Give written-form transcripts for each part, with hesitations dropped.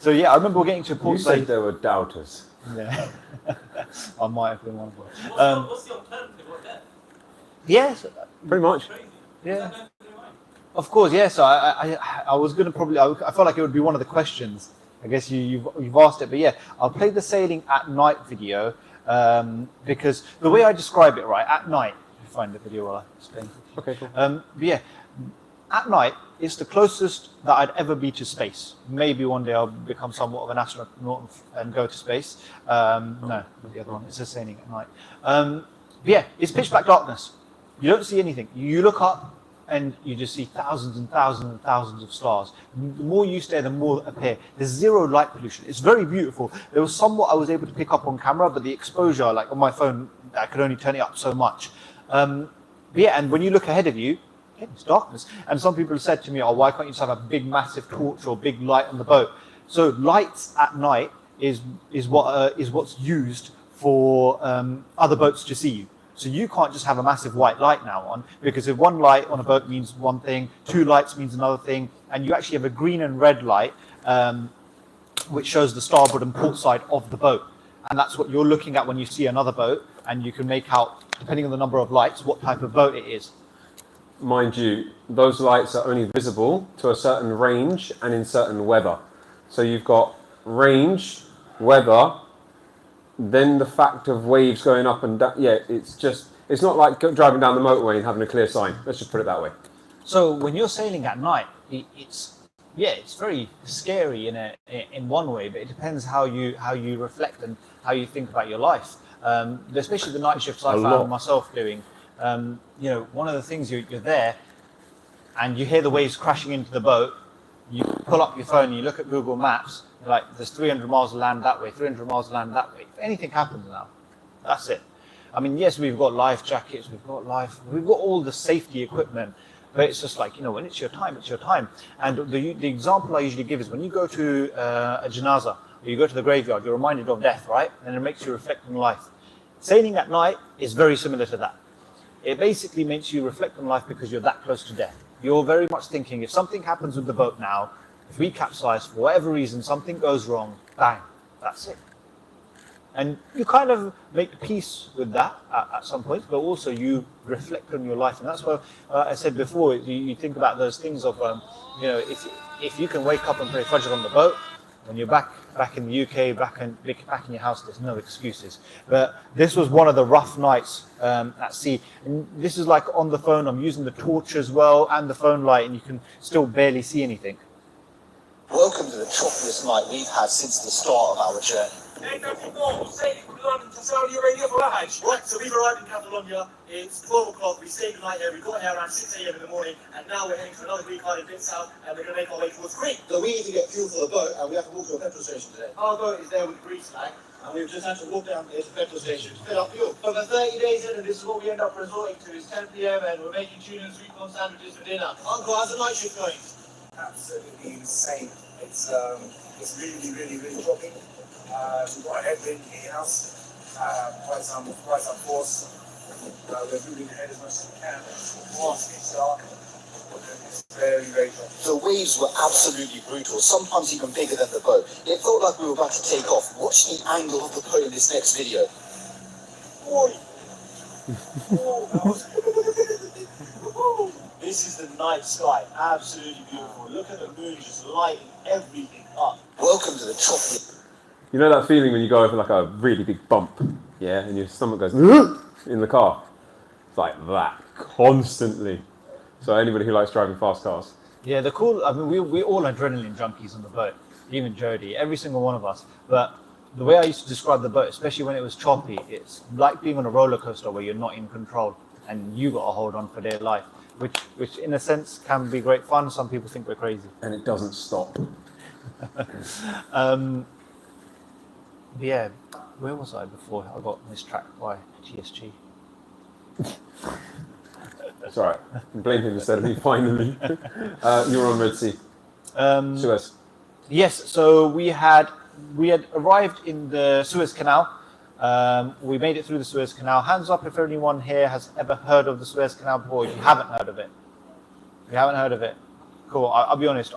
So yeah, I remember getting to port You said there were doubters. Yeah, I might have been one of them. What's the alternative right there? Yes, Pretty much. yeah. Of course, yes. I was going to probably. I felt like it would be one of the questions. I guess you've asked it, but yeah, I'll play the sailing at night video because the way I describe it, right, at night. Find the video while I explain. Okay, cool. But yeah, at night it's the closest that I'd ever be to space. Maybe one day I'll become somewhat of an astronaut and go to space. No, the other one. It's just sailing at night. But yeah, it's pitch black darkness. You don't see anything. You look up and you just see thousands and thousands and thousands of stars. The more you stare, the more appear. There's zero light pollution. It's very beautiful. There was somewhat I was able to pick up on camera, but the exposure, like on my phone, I could only turn it up so much. But yeah, and when you look ahead of you, it's darkness. And some people have said to me, oh, why can't you just have a big, massive torch or big light on the boat? So lights at night is what's used for other boats to see you. So you can't just have a massive white light now on, because if one light on a boat means one thing, two lights means another thing, and you actually have a green and red light, which shows the starboard and port side of the boat. And that's what you're looking at when you see another boat, and you can make out, depending on the number of lights, what type of boat it is. Mind you, those lights are only visible to a certain range and in certain weather. So you've got range, weather, then the fact of waves going up and down. Yeah, it's not like driving down the motorway and having a clear sign. Let's just put it that way. So when you're sailing at night, it's very scary in one way, but it depends how you reflect and how you think about your life. Especially the night shifts I found myself doing. One of the things you're there and you hear the waves crashing into the boat, you pull up your phone, you look at Google Maps, like there's 300 miles of land that way, 300 miles of land that way. If anything happens now, that's it. I mean, yes, we've got life jackets, we've got all the safety equipment, but it's just like, when it's your time, it's your time. And the example I usually give is when you go to a janaza, or you go to the graveyard, you're reminded of death, right? And it makes you reflect on life. Sailing at night is very similar to that. It basically makes you reflect on life because you're that close to death. You're very much thinking, if something happens with the boat now, if we capsize for whatever reason, something goes wrong, bang, that's it. And you kind of make peace with that at some point, but also you reflect on your life. And that's why I said before, you think about those things of, if you can wake up and pray Fajr on the boat, when you're back in the UK, back in your house, there's no excuses. But this was one of the rough nights at sea. And this is like on the phone, I'm using the torch as well and the phone light, and you can still barely see anything. Welcome to the choppiest night we've had since the start of our journey. Sailing from London to Saudi Arabia for a Hajj. Right, so we've arrived in Catalonia. It's 12 o'clock. We stayed the night here. We got here around 6 a.m. in the morning, and now we're heading to another Greek island a bit south, and we're going to make our way towards Crete. So we need to get fuel for the boat, and we have to walk to a petrol station today. Our boat is there with the grease flag, And we've just had to walk down here to the petrol station to fill up fuel. Over 30 days in, and this is what we end up resorting to. It's 10 p.m. and we're making tuna and sweet corn sandwiches for dinner. Uncle, how's the night shift going? Absolutely insane. It's really, really, really dropping. We've got a headwind here now, quite some force. We're moving ahead as much as we can. It's dark. It's very, very dropping. The waves were absolutely brutal, sometimes even bigger than the boat. It felt like we were about to take off. Watch the angle of the boat in this next video. Oi. This is the night sky, absolutely beautiful. Look at the moon just lighting everything up. Welcome to the choppy. You know that feeling when you go over like a really big bump, yeah, and your stomach goes in the car? It's like that, constantly. So anybody who likes driving fast cars. Yeah, the cool, I mean, we're all adrenaline junkies on the boat, even Jody, every single one of us. But the way I used to describe the boat, especially when it was choppy, it's like being on a roller coaster where you're not in control and you got to hold on for dear life, which in a sense can be great fun. Some people think we're crazy. And it doesn't stop. Yeah, where was I before I got mistracked by TSG? It's all right. Blame him instead of me, finally. You were on Red Sea. Suez. Yes, so we had arrived in the Suez Canal. We made it through the Suez Canal. Hands up if anyone here has ever heard of the Suez Canal before. If you haven't heard of it. Cool. I'll be honest.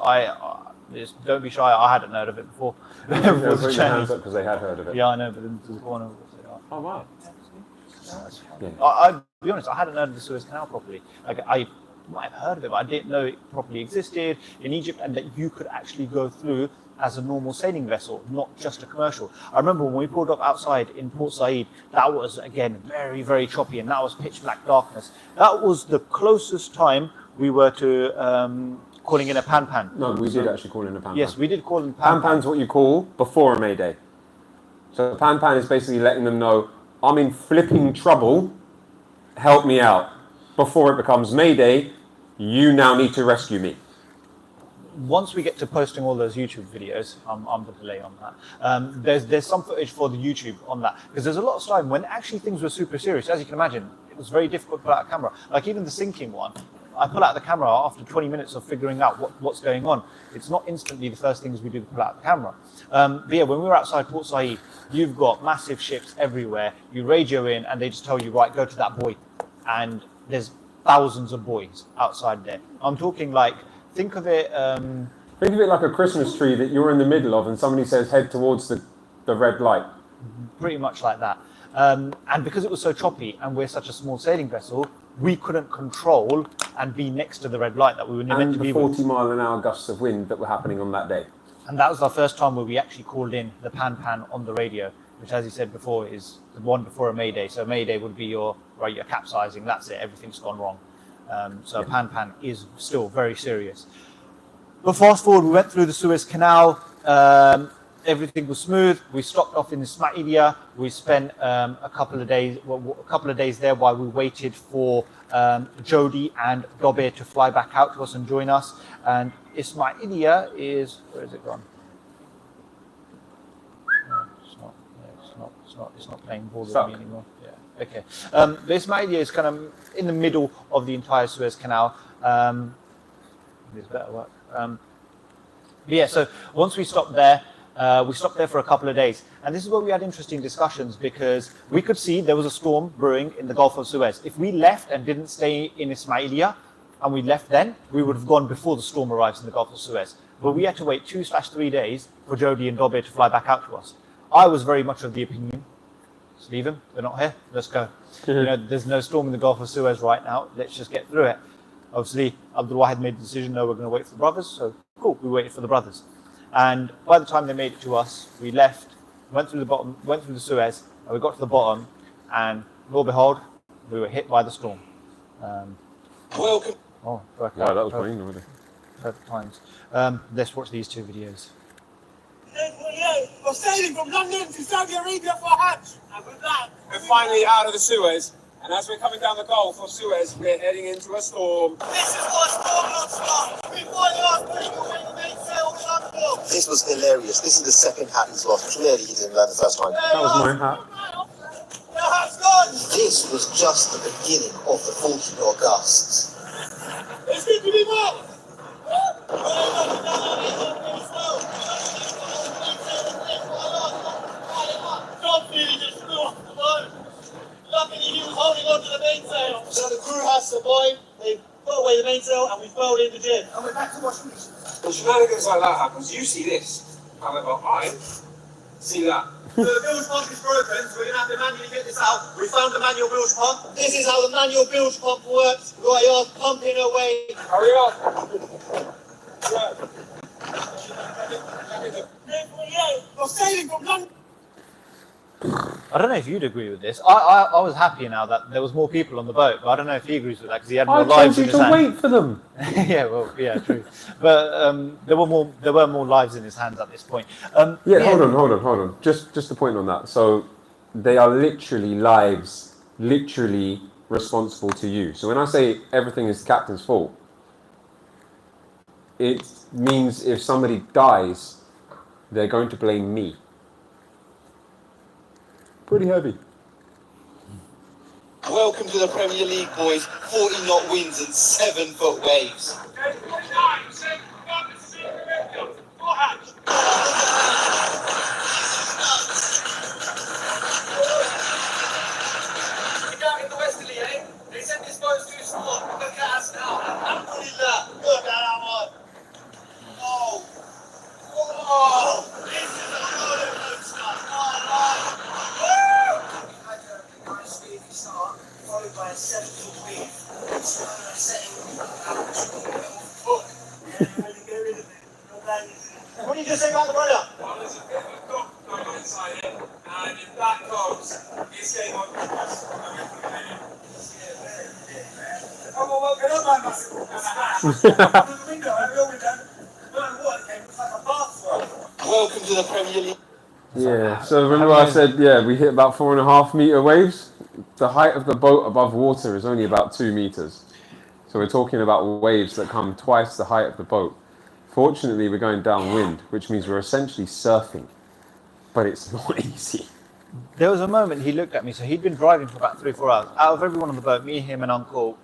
Just don't be shy. I hadn't heard of it before. They Before were the putting their journey. hands up because they had heard of it. Yeah, I know, but then to the corner. Oh wow. Yeah. I'll be honest, I hadn't heard of the Suez Canal properly. Like, I might have heard of it, but I didn't know it properly existed in Egypt and that you could actually go through as a normal sailing vessel, not just a commercial. I remember when we pulled up outside in Port Said, that was, again, very, very choppy, and that was pitch black darkness. That was the closest time we were to calling in a pan-pan. No, we did actually call in a pan-pan. Yes, we did call in pan-pan. Pan-pan's what you call before a Mayday. So pan-pan is basically letting them know, I'm in flipping trouble, help me out. Before it becomes Mayday, you now need to rescue me. Once we get to posting all those YouTube videos, I'm the delay on that. There's some footage for the YouTube on that, because there's a lot of time when actually things were super serious. As you can imagine, it was very difficult to pull out a camera. Like even the sinking one, I pull out the camera after 20 minutes of figuring out what's going on. It's not instantly the first things we do to pull out the camera. But yeah, when we were outside Port Said, you've got massive ships everywhere. You radio in and they just tell you, right, go to that buoy. And there's thousands of buoys outside there. I'm talking like, think of it like a Christmas tree that you're in the middle of and somebody says head towards the red light. pretty much like that. And because it was so choppy and we're such a small sailing vessel, we couldn't control and be next to the red light that we were meant And to be the with. 40-mile-an-hour gusts of wind that were happening on that day. And that was our first time where we actually called in the pan-pan on the radio, which, as you said before, is the one before a Mayday. So Mayday would be your capsizing, that's it, everything's gone wrong. So a pan-pan is still very serious. But fast forward, we went through the Suez Canal, everything was smooth. We stopped off in Ismailia. We spent a couple of days there while we waited for Jody and Dobe to fly back out to us and join us. And Ismailia is, where is it gone? No, it's not playing ball with me anymore. Yeah, okay. The Ismailia is kind of in the middle of the entire Suez Canal. There's better work. But yeah, so once we stopped there for a couple of days. And this is where we had interesting discussions, because we could see there was a storm brewing in the Gulf of Suez. If we left and didn't stay in Ismailia, and we left then, we would have gone before the storm arrives in the Gulf of Suez. But we had to wait 2/3 days for Jody and Dobe to fly back out to us. I was very much of the opinion, let's leave them, they're not here, let's go. There's no storm in the Gulf of Suez right now, let's just get through it. Obviously, Abdul Wahid made the decision, no, we're going to wait for the brothers, so cool, we waited for the brothers. And by the time they made it to us, we left, went through the Suez, and we got to the bottom, and lo and behold, we were hit by the storm. Welcome. Oh, perfect. Wow, that was brilliant already. Perfect times. Let's watch these two videos. We're sailing from London to Saudi Arabia for Hajj. And with that, we're finally out of the Suez. And as we're coming down the Gulf of Suez, we're heading into a storm. This is what storm looks like. Before you are putting away the mainsail shuttle. This was hilarious. This is the second hat he's lost. Clearly he didn't land the first time. That was my hat. The hat's gone. This was just the beginning of the 40-knot gusts. It's good to be back. Don't really just flew off the boat. Luckily he was holding on to the mainsail. So the crew has survived. They put away the mainsail and we furled in the jib. And we're back to washing machine. When shenanigans like that happens, you see this. However, I see that. The bilge pump is broken, so we're going to have to manually get this out. We found the manual bilge pump. This is how the manual bilge pump works. We've got yours pumping away. Hurry up. We're sailing from London. I don't know if you'd agree with this. I was happy now that there was more people on the boat, but I don't know if he agrees with that because he had more I lives told in you his to hand. wait for them. Yeah, well, yeah, true. But there were more lives in his hands at this point. Hold on. Just a point on that. So they are literally lives, literally responsible to you. So when I say everything is the captain's fault, it means if somebody dies, they're going to blame me. Pretty heavy. Welcome to the Premier League, boys. 40-knot winds and 7-foot waves. In the westerly, eh? They said this boat's too small. Look at us now. Alhamdulillah. Look at that one. Oh, Florida. Well, there's a bit of a dock going on inside it, and if that goes, it's game on. Come on, well, get up, man. Through the window, and we opened that. No, what? It was like a bathroom. Welcome to the Premier League. Yeah, so remember I said, we hit about 4.5 meter waves? The height of the boat above water is only about 2 meters. So we're talking about waves that come twice the height of the boat. Fortunately, we're going downwind, which means we're essentially surfing, but it's not easy. There was a moment he looked at me, so he'd been driving for about 3-4 hours. Out of everyone on the boat, me, him and Uncle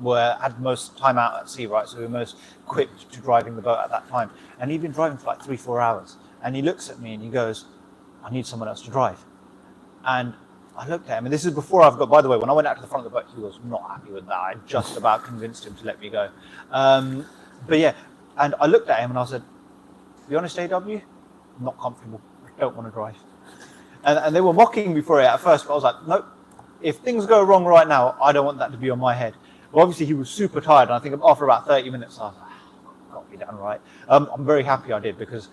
had most time out at sea, right? So we were most equipped to driving the boat at that time. And he'd been driving for like 3-4 hours. And he looks at me and he goes, I need someone else to drive. And I looked at him, and this is before by the way, when I went out to the front of the boat, he was not happy with that. I just about convinced him to let me go. But yeah, and I looked at him and I said, be honest, AW, I'm not comfortable. I don't want to drive. And they were mocking me for it at first, but I was like, nope, if things go wrong right now, I don't want that to be on my head. Well, obviously he was super tired, and I think after about 30 minutes, I was like, got to be done right. I'm very happy I did, because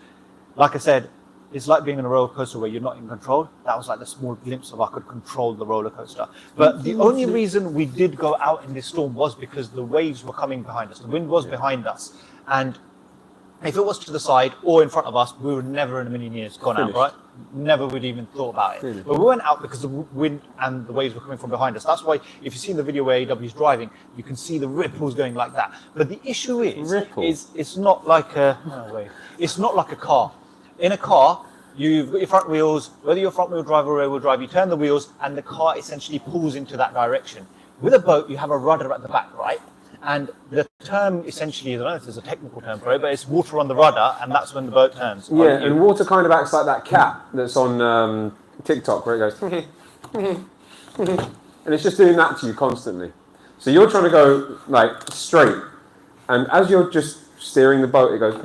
like I said, it's like being on a roller coaster where you're not in control. That was like the small glimpse of I could control the roller coaster. But the only reason we did go out in this storm was because the waves were coming behind us. The wind was behind us. And if it was to the side or in front of us, we would never in a million years gone out, right? Never would even thought about it. Really? But we went out because the wind and the waves were coming from behind us. That's why if you see the video where AW is driving, you can see the ripples going like that. But the issue is it's not like it's not like a car. In a car, you've got your front wheels, whether you're front wheel drive or rear wheel drive, you turn the wheels and the car essentially pulls into that direction. With a boat, you have a rudder at the back, right? And the term essentially, I don't know if there's a technical term for it, but it's water on the rudder, and that's when the boat turns. Yeah, and water kind of acts like that cat that's on TikTok where it goes, and it's just doing that to you constantly. So you're trying to go like straight, and as you're just steering the boat, it goes,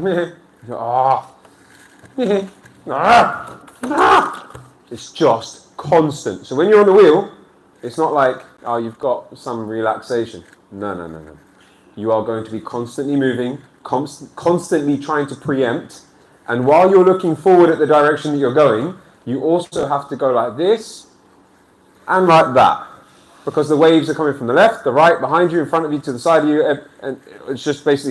it's just constant. So when you're on the wheel, it's not like, oh, you've got some relaxation. No. You are going to be constantly moving, constantly trying to preempt. And while you're looking forward at the direction that you're going, you also have to go like this and like that. Because the waves are coming from the left, the right, behind you, in front of you, to the side of you. And it's just basically